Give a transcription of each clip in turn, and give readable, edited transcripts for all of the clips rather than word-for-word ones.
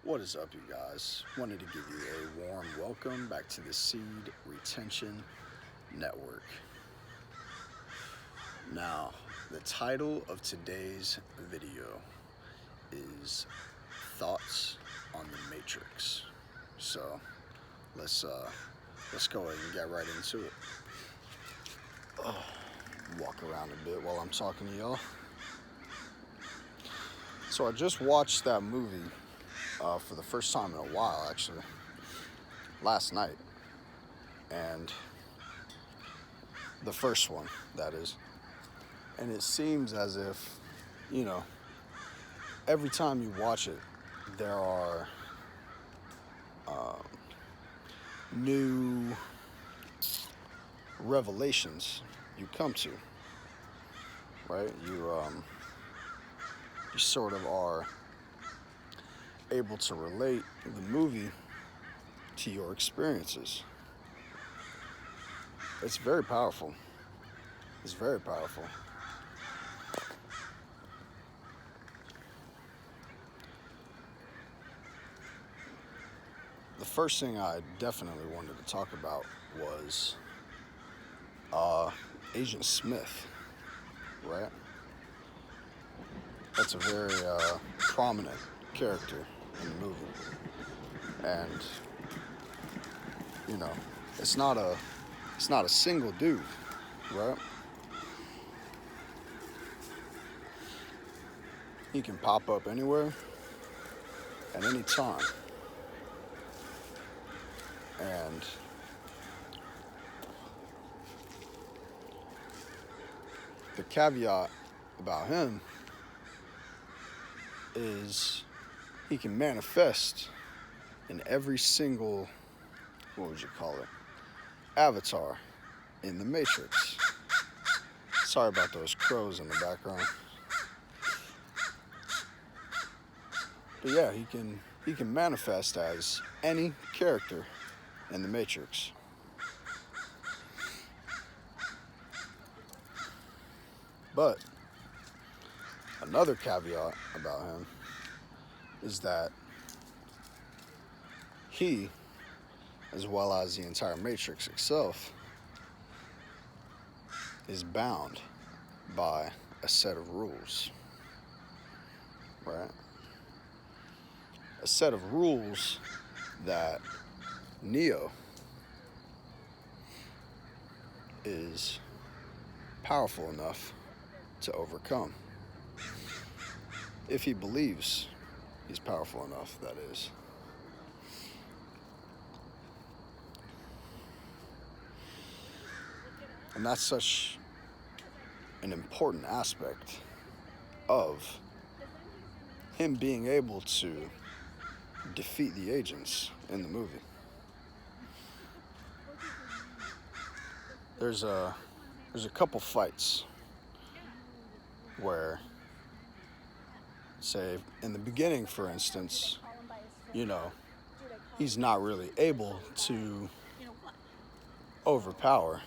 What is up, you guys? Wanted to give you a warm welcome back to the Seed Retention Network. Now, the title of today's video is Thoughts on the Matrix. So, let's go ahead and get right into it. Walk around a bit while I'm talking to y'all. So I just watched that movie for the first time in a while, actually, last night. And the first one, that is. And it seems as if, you know, every time you watch it, there are new revelations you come to, right? You sort of are able to relate the movie to your experiences. It's very powerful. It's very powerful. The first thing I definitely wanted to talk about was Agent Smith, right? That's a very prominent character in the movie, and you know, it's not a single dude, right? He can pop up anywhere at any time, and the caveat about him is he can manifest in every single, what would you call it, avatar in the Matrix. Sorry about those crows in the background. But yeah, he can manifest as any character in the Matrix. But another caveat about him is that he, as well as the entire Matrix itself, is bound by a set of rules, right? A set of rules that Neo is powerful enough to overcome. If he believes he's powerful enough, that is. And that's such an important aspect of him being able to defeat the agents in the movie. There's a couple fights where, say, in the beginning, for instance, he's not really able to overpower.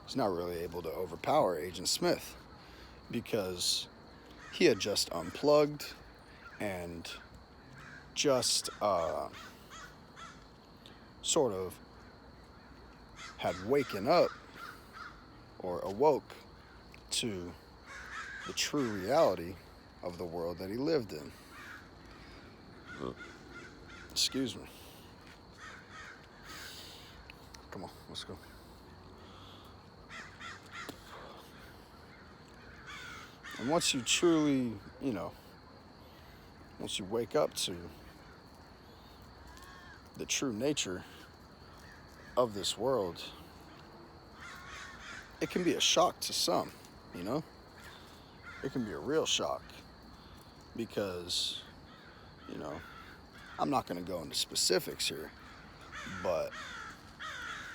He's not really able to overpower Agent Smith because he had just unplugged and just sort of had waken up or awoke to the true reality of the world that he lived in. Excuse me. Come on, let's go. And once you truly, once you wake up to the true nature of this world, it can be a shock to some, It can be a real shock because, I'm not going to go into specifics here, but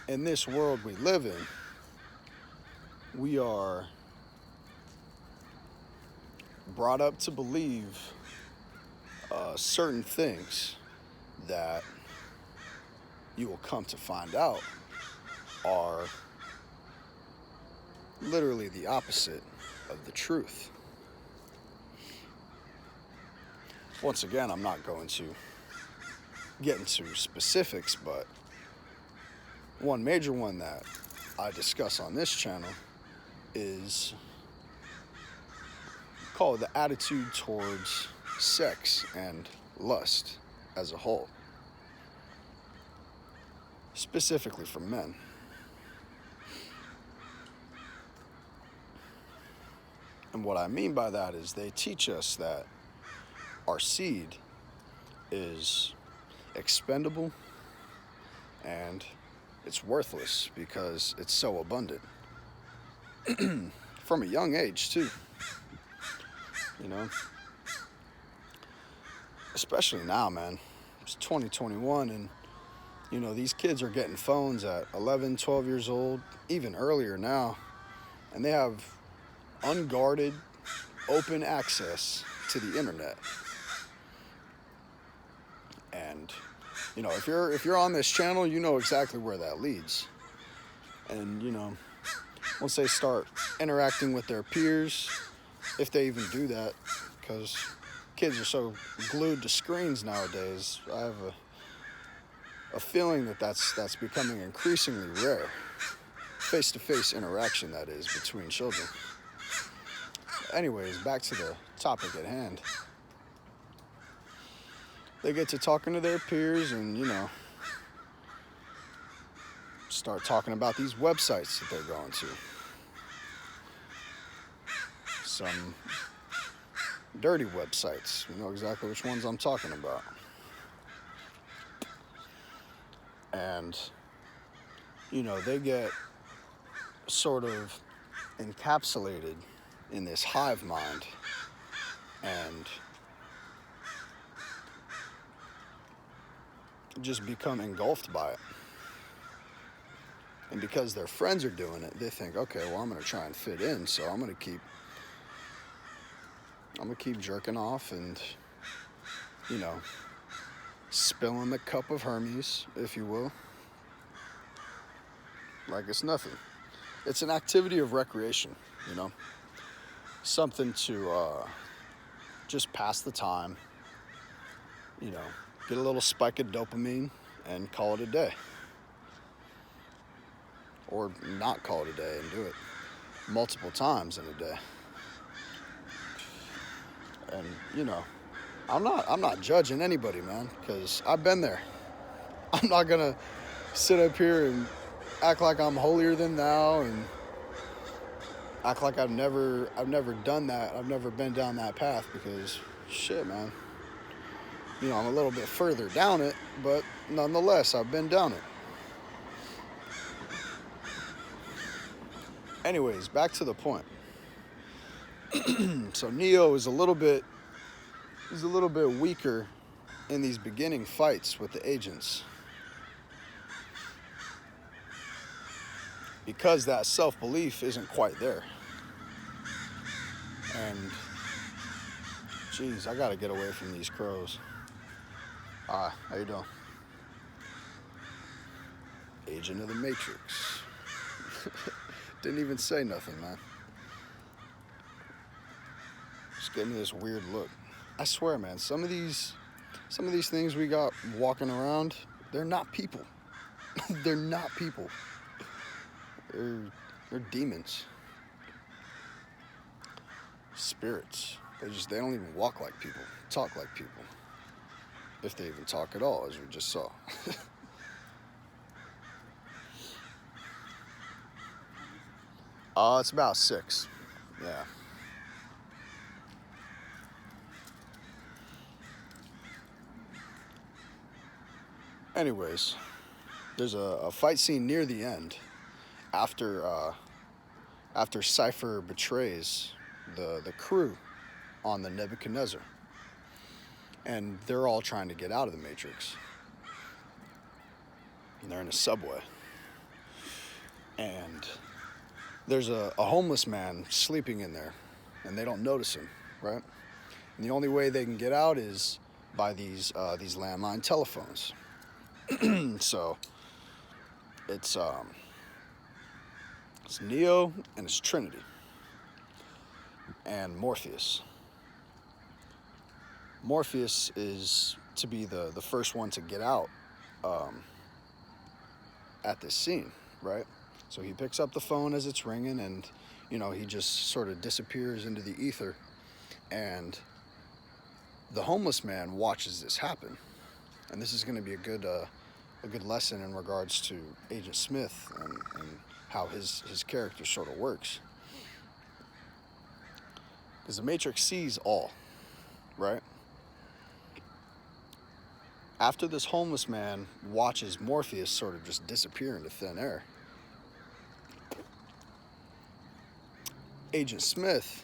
in this world we live in, we are brought up to believe certain things that you will come to find out are literally the opposite of the truth. Once again, I'm not going to get into specifics, but one major one that I discuss on this channel is called the attitude towards sex and lust as a whole, specifically for men. And what I mean by that is they teach us that our seed is expendable and it's worthless because it's so abundant. From a young age too, you know, especially now, man. It's 2021 and you know, these kids are getting phones at 11, 12 years old, even earlier now, and they have unguarded, open access to the internet. And you know, if you're on this channel, you know exactly where that leads. And you know, once they start interacting with their peers, if they even do that, because kids are so glued to screens nowadays, I have a feeling that that's becoming increasingly rare. Face-to-face interaction, that is, between children. Anyways, back to the topic at hand. They get to talking to their peers and, you know, start talking about these websites that they're going to. Some dirty websites. You know exactly which ones I'm talking about. And, you know, they get sort of encapsulated in this hive mind and just become engulfed by it. And because their friends are doing it, they think, okay, well, I'm going to try and fit in, so I'm going to keep jerking off and, you know, spilling the cup of Hermes, if you will, like it's nothing. It's an activity of recreation, you know, something to just pass the time, you know, get a little spike of dopamine and call it a day. Or not call it a day and do it multiple times in a day. And, you know, I'm not judging anybody, man, because I've been there. I'm not going to sit up here and act like I'm holier than thou and act like I've never done that. I've never been down that path because, shit, man. You know, I'm a little bit further down it, but nonetheless, I've been down it. Anyways, back to the point. So Neo is a little bit weaker in these beginning fights with the agents because that self-belief isn't quite there. And geez, I gotta get away from these crows. How you doing? Agent of the Matrix. Didn't even say nothing, man. Just gave me this weird look. I swear, man, some of these things we got walking around, they're not people. They're not people. They're demons. Spirits. They don't even walk like people, talk like people. If they even talk at all, as we just saw. It's about 6. Yeah. Anyways, there's a fight scene near the end after Cypher betrays the crew on the Nebuchadnezzar. And they're all trying to get out of the Matrix. And they're in a subway. And there's a homeless man sleeping in there, and they don't notice him, right? And the only way they can get out is by these landline telephones. So it's Neo and it's Trinity and Morpheus. Morpheus is to be the first one to get out at this scene, right? So he picks up the phone as it's ringing, and he just sort of disappears into the ether, and the homeless man watches this happen. And this is going to be a good lesson in regards to Agent Smith and how his character sort of works. Because the Matrix sees all, right? After this homeless man watches Morpheus sort of just disappear into thin air, Agent Smith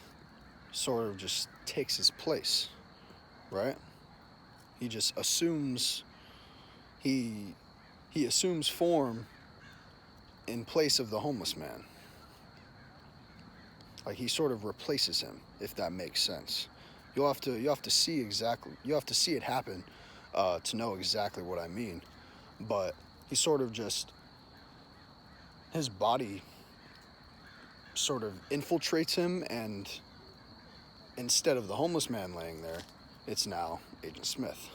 sort of just takes his place, right? He just assumes, he assumes form in place of the homeless man. Like he sort of replaces him, if that makes sense. You have to see it happen to know exactly what I mean. But he sort of just, his body sort of infiltrates him, and instead of the homeless man laying there, it's now Agent Smith.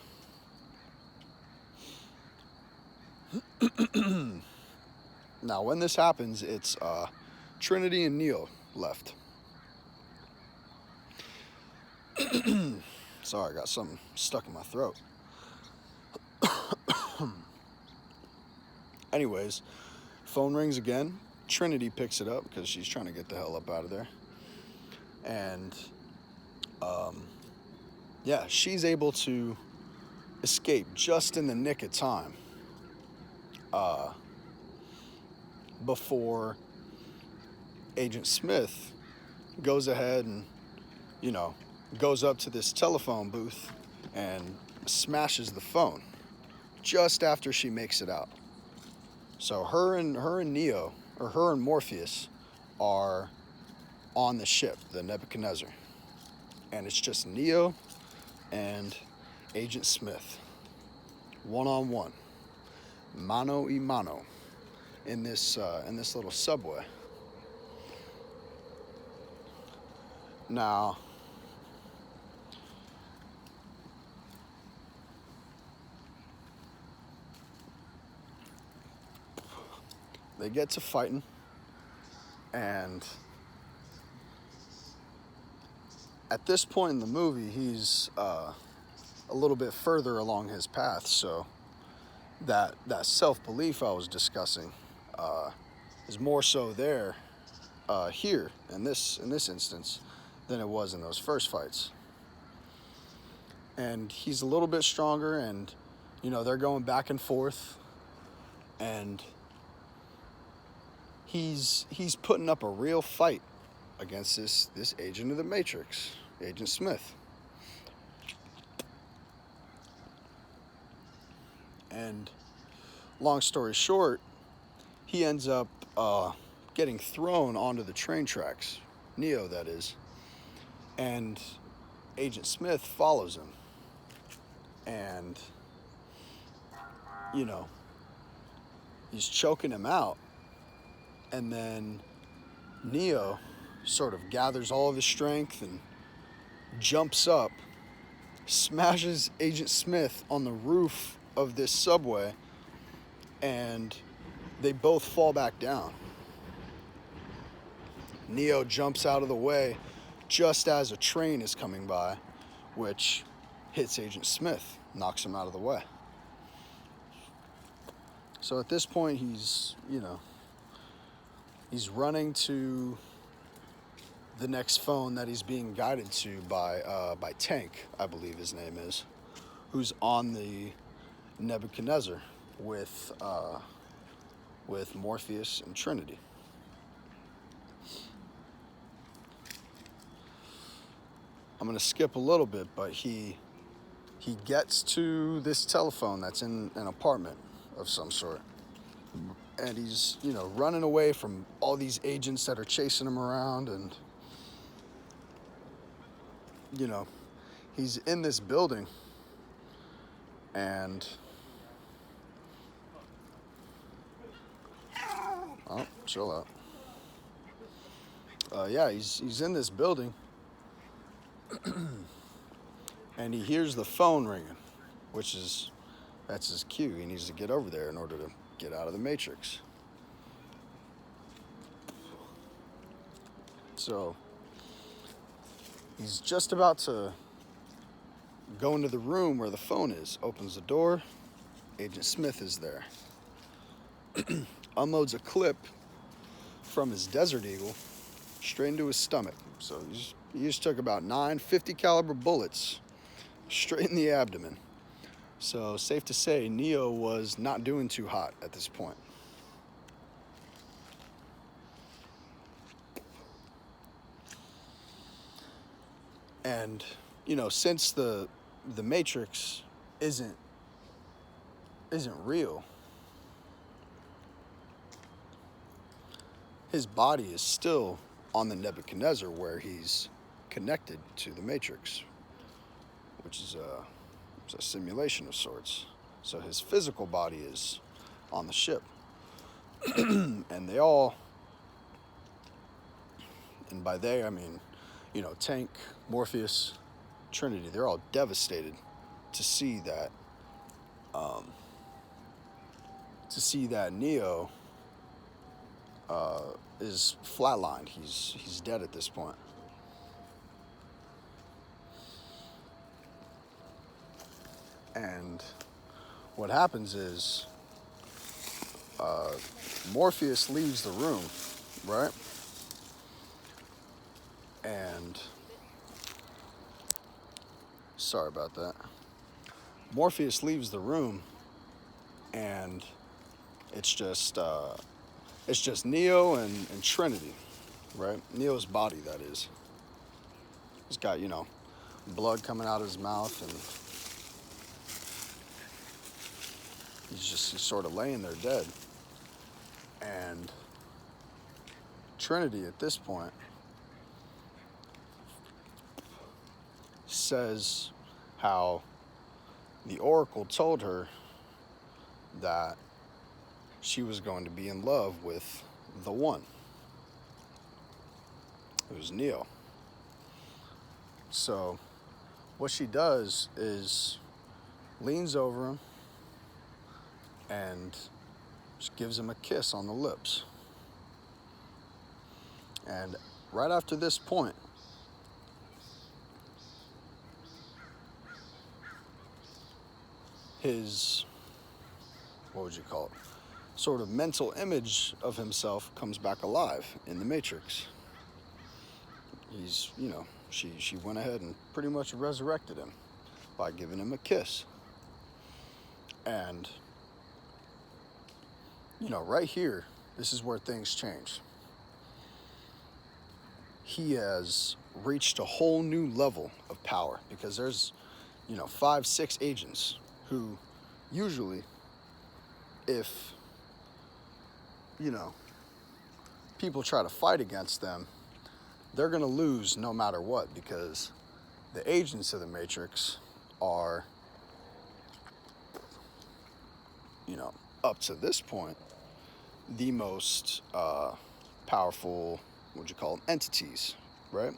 Now, when this happens, it's Trinity and Neo left. Sorry, I got something stuck in my throat. Anyways, phone rings again. Trinity picks it up because she's trying to get the hell up out of there. And, she's able to escape just in the nick of time before Agent Smith goes ahead and, goes up to this telephone booth and smashes the phone just after she makes it out. So her and Neo, or her and Morpheus, are on the ship, the Nebuchadnezzar. And it's just Neo and Agent Smith, one-on-one, mano y mano, in this little subway. Now, they get to fighting, and at this point in the movie, he's a little bit further along his path, so that self-belief I was discussing is more so there here in this instance than it was in those first fights. And he's a little bit stronger, and they're going back and forth, and he's putting up a real fight against this agent of the Matrix, Agent Smith. And long story short, he ends up getting thrown onto the train tracks, Neo that is, and Agent Smith follows him. And, he's choking him out. And then Neo sort of gathers all of his strength and jumps up, smashes Agent Smith on the roof of this subway, and they both fall back down. Neo jumps out of the way just as a train is coming by, which hits Agent Smith, knocks him out of the way. So at this point, he's running to the next phone that he's being guided to by Tank, I believe his name is, who's on the Nebuchadnezzar with Morpheus and Trinity. I'm gonna skip a little bit, but he gets to this telephone that's in an apartment of some sort, and he's running away from all these agents that are chasing him around, and he's in this building, and chill out. He's in this building, and he hears the phone ringing, that's his cue. He needs to get over there in order to get out of the Matrix. So he's just about to go into the room where the phone is, opens the door, Agent Smith is there. Unloads a clip from his Desert Eagle straight into his stomach. So he just took about 9 50 caliber bullets straight in the abdomen. So safe to say, Neo was not doing too hot at this point. And, since the Matrix isn't real, his body is still on the Nebuchadnezzar, where he's connected to the Matrix, which is a simulation of sorts. So his physical body is on the ship. And by they I mean, Tank, Morpheus, Trinity, they're all devastated to see that Neo is flatlined. He's dead at this point. And what happens is Morpheus leaves the room, right? And sorry about that. Morpheus leaves the room, and it's just Neo and Trinity, right? Neo's body, that is. He's got, blood coming out of his mouth, and he's sort of laying there dead. And Trinity at this point says how the Oracle told her that she was going to be in love with the one. It was Neo. So what she does is leans over him and just gives him a kiss on the lips. And right after this point, his, sort of mental image of himself comes back alive in the Matrix. He's, she went ahead and pretty much resurrected him by giving him a kiss. And, right here, this is where things change. He has reached a whole new level of power, because there's, 5, 6 agents who usually, if, people try to fight against them, they're going to lose no matter what, because the agents of the Matrix are, up to this point, the most powerful, entities, right?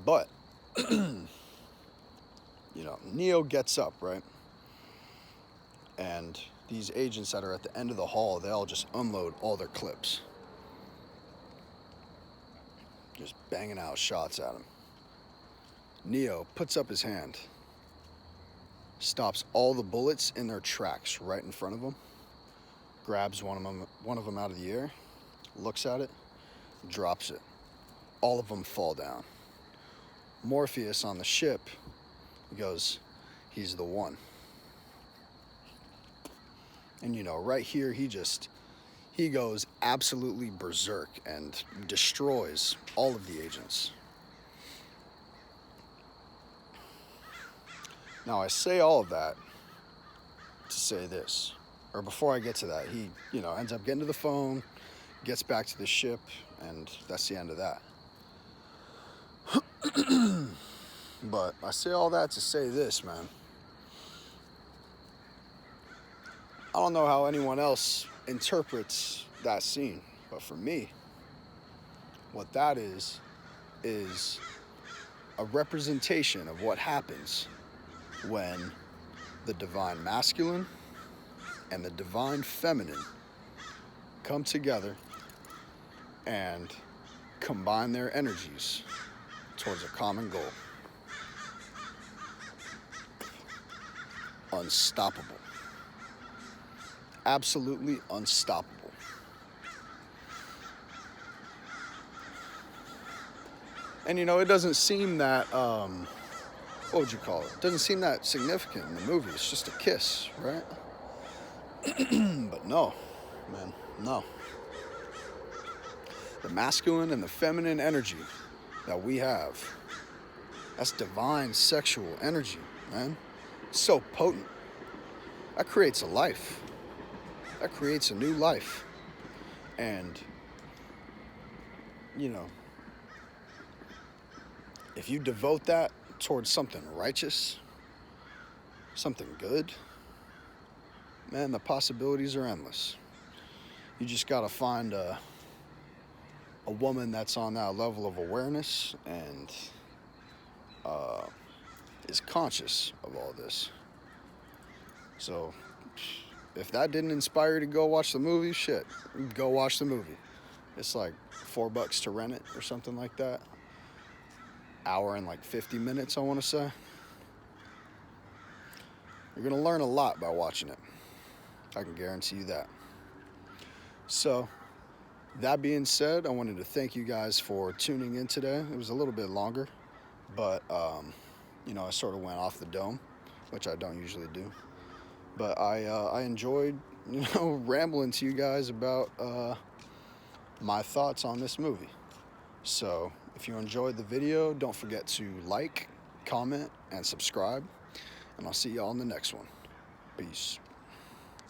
But, Neo gets up, right? And these agents that are at the end of the hall, they all just unload all their clips. Just banging out shots at him. Neo puts up his hand, stops all the bullets in their tracks right in front of him, grabs one of them out of the air, looks at it, drops it. All of them fall down. Morpheus on the ship, he goes, he's the one. And right here, he goes absolutely berserk and destroys all of the agents. Now, I say all of that to say this, or before I get to that, he, ends up getting to the phone, gets back to the ship, and that's the end of that. But I say all that to say this, man. I don't know how anyone else interprets that scene, but for me, what that is a representation of what happens when the divine masculine and the divine feminine come together and combine their energies towards a common goal. Unstoppable. Absolutely unstoppable. And you know, it doesn't seem that, what would you call it? It doesn't seem that significant in the movie. It's just a kiss, right? But no, man, no. The masculine and the feminine energy that we have, that's divine sexual energy, man. It's so potent. That creates a life. That creates a new life. And, you know, if you devote that towards something righteous, something good, man, the possibilities are endless. You just gotta find a woman that's on that level of awareness and is conscious of all this. So if that didn't inspire you to go watch the movie, shit, go watch the movie. It's like $4 to rent it or something like that. Hour and like 50 minutes, I want to say. You're gonna learn a lot by watching it. I can guarantee you that. So that being said, I wanted to thank you guys for tuning in today. It was a little bit longer, but you know, I sort of went off the dome, which I don't usually do. But I enjoyed, you know, rambling to you guys about my thoughts on this movie. So if you enjoyed the video, don't forget to like, comment, and subscribe. And I'll see y'all in the next one. Peace.